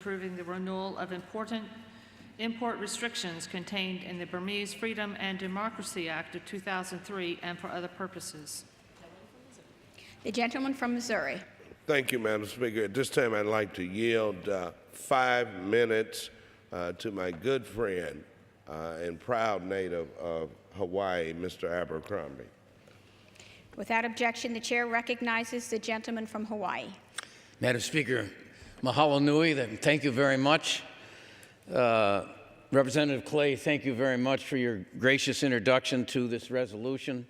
approving the renewal of important import restrictions contained in the Burmese Freedom and Democracy Act of 2003 and for other purposes. The gentleman from Missouri. Thank you, Madam Speaker. At this time, I'd like to yield 5 minutes to my good friend and proud native of Hawaii, Mr. Abercrombie. Without objection, the chair recognizes the gentleman from Hawaii. Madam Speaker, mahalo nui, thank you very much. Representative Clay, thank you very much for your gracious introduction to this resolution.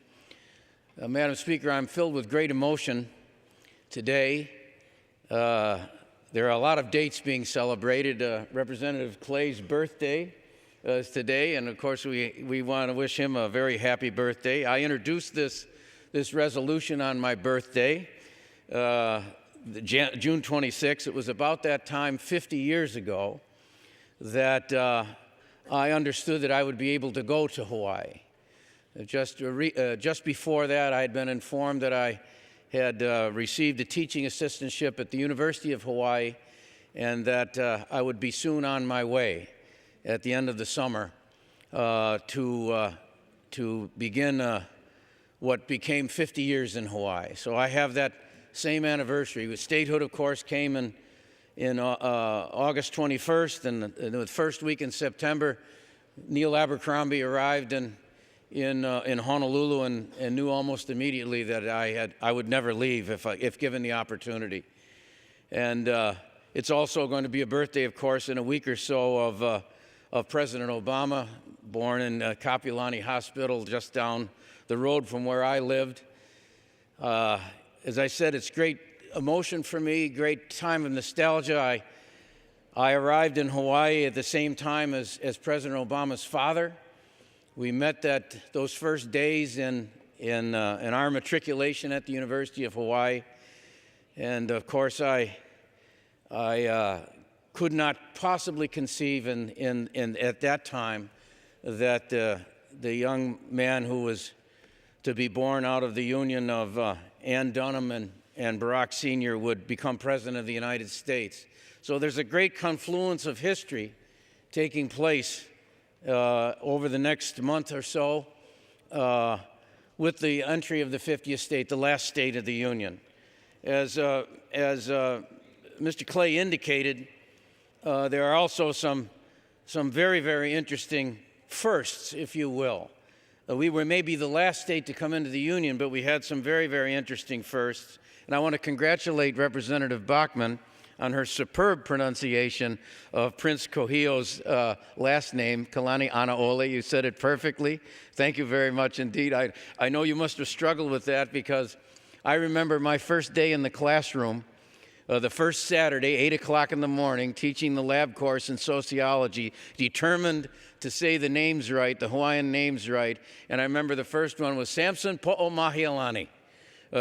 Madam Speaker, I'm filled with great emotion today. There are a lot of dates being celebrated. Representative Clay's birthday is today, and of course we want to wish him a very happy birthday. I introduced this resolution on my birthday, June 26. It was about that time 50 years ago that I understood that I would be able to go to Hawaii. Just before that, I had been informed that I had received a teaching assistantship at the University of Hawaii and that I would be soon on my way at the end of the summer to begin what became 50 years in Hawaii. So I have that same anniversary. Statehood, of course, came in August 21st, and the first week in September, Neil Abercrombie arrived in Honolulu and knew almost immediately that I would never leave if given the opportunity. And it's also going to be a birthday, of course, in a week or so of President Obama, born in Kapiolani Hospital just down the road from where I lived. As I said, it's great emotion for me, great time of nostalgia. I arrived in Hawaii at the same time as President Obama's father. We met those first days in our matriculation at the University of Hawaii, and of course I could not possibly conceive at that time that the young man who was to be born out of the union of Ann Dunham and Barack Sr. would become President of the United States. So there's a great confluence of history taking place over the next month or so with the entry of the 50th state, the last state of the Union. As Mr. Clay indicated, there are also some very, very interesting firsts, if you will. We were maybe the last state to come into the Union, but we had some very, very interesting firsts. And I want to congratulate Representative Bachmann on her superb pronunciation of Prince Kohio's last name, Kalani Anaole. You said it perfectly. Thank you very much indeed. I know you must have struggled with that because I remember my first day in the classroom, the first Saturday, 8 o'clock in the morning, teaching the lab course in sociology, determined to say the names right, the Hawaiian names right. And I remember the first one was Samson Po'omahialani,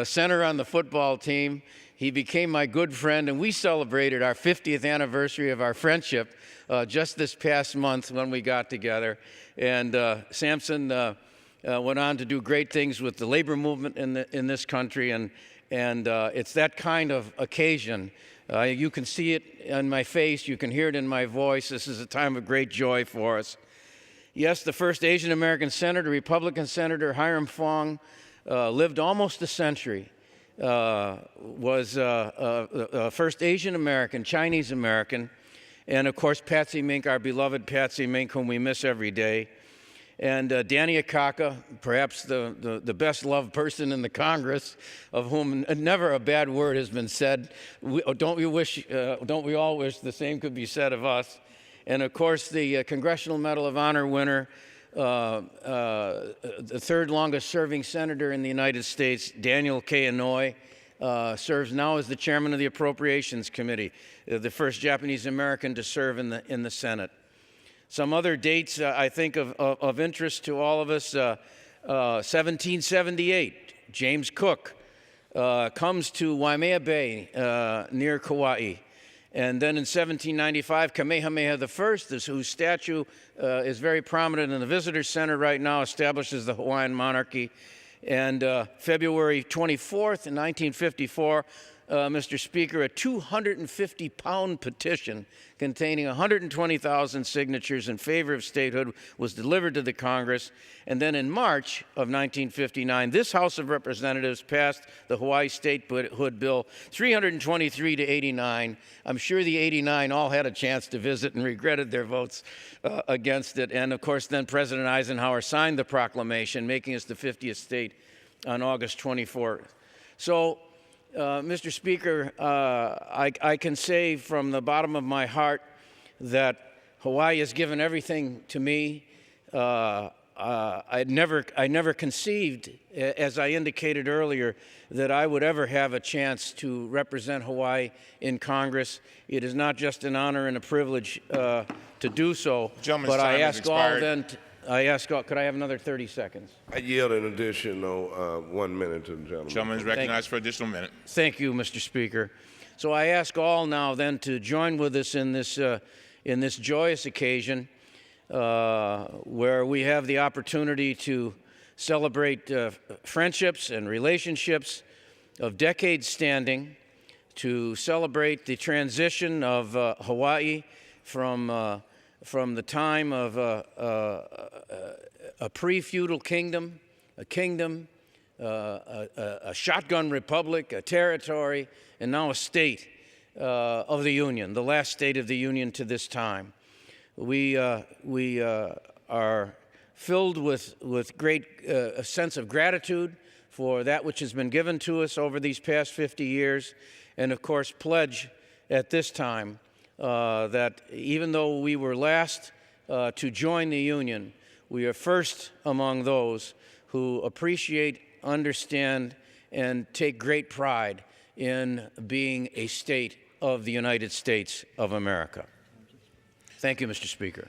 center on the football team. He became my good friend, and we celebrated our 50th anniversary of our friendship just this past month when we got together. And Samson went on to do great things with the labor movement in this country, and it's that kind of occasion. You can see it in my face. You can hear it in my voice. This is a time of great joy for us. Yes, the first Asian American senator, Republican Senator Hiram Fong, lived almost a century. Was first Asian American, Chinese American, and of course Patsy Mink, our beloved Patsy Mink, whom we miss every day. And Danny Akaka, perhaps the best loved person in the Congress, of whom never a bad word has been said. Don't we all wish the same could be said of us? And of course the Congressional Medal of Honor winner, the third longest serving senator in the United States, Daniel K. Inouye, serves now as the chairman of the Appropriations Committee, the first Japanese American to serve in the Senate. Some other dates I think of interest to all of us. 1778, James Cook comes to Waimea Bay near Kauai. And then in 1795, Kamehameha I, whose statue is very prominent in the Visitor Center right now, establishes the Hawaiian monarchy. And February 24th, in 1954, Mr. Speaker, a 250-pound petition containing 120,000 signatures in favor of statehood was delivered to the Congress. And then in March of 1959, this House of Representatives passed the Hawaii Statehood Bill 323 to 89. I'm sure the 89 all had a chance to visit and regretted their votes against it. And of course, then President Eisenhower signed the proclamation, making us the 50th state on August 24th. So, Mr. Speaker, I can say from the bottom of my heart that Hawaii has given everything to me. I never conceived, as I indicated earlier, that I would ever have a chance to represent Hawaii in Congress. It is not just an honor and a privilege to do so, but I ask all then. Could I have another 30 seconds? I yield an additional 1 minute to the gentleman. Gentleman is recognized for an additional minute. Thank you, Mr. Speaker. So I ask all now then to join with us in this joyous occasion where we have the opportunity to celebrate friendships and relationships of decades standing, to celebrate the transition of Hawaii from the time of a pre-feudal kingdom, a shotgun republic, a territory, and now a state of the Union, the last state of the Union to this time. We are filled with great sense of gratitude for that which has been given to us over these past 50 years, and of course pledge at this time that even though we were last to join the Union, we are first among those who appreciate, understand, and take great pride in being a state of the United States of America. Thank you, Mr. Speaker.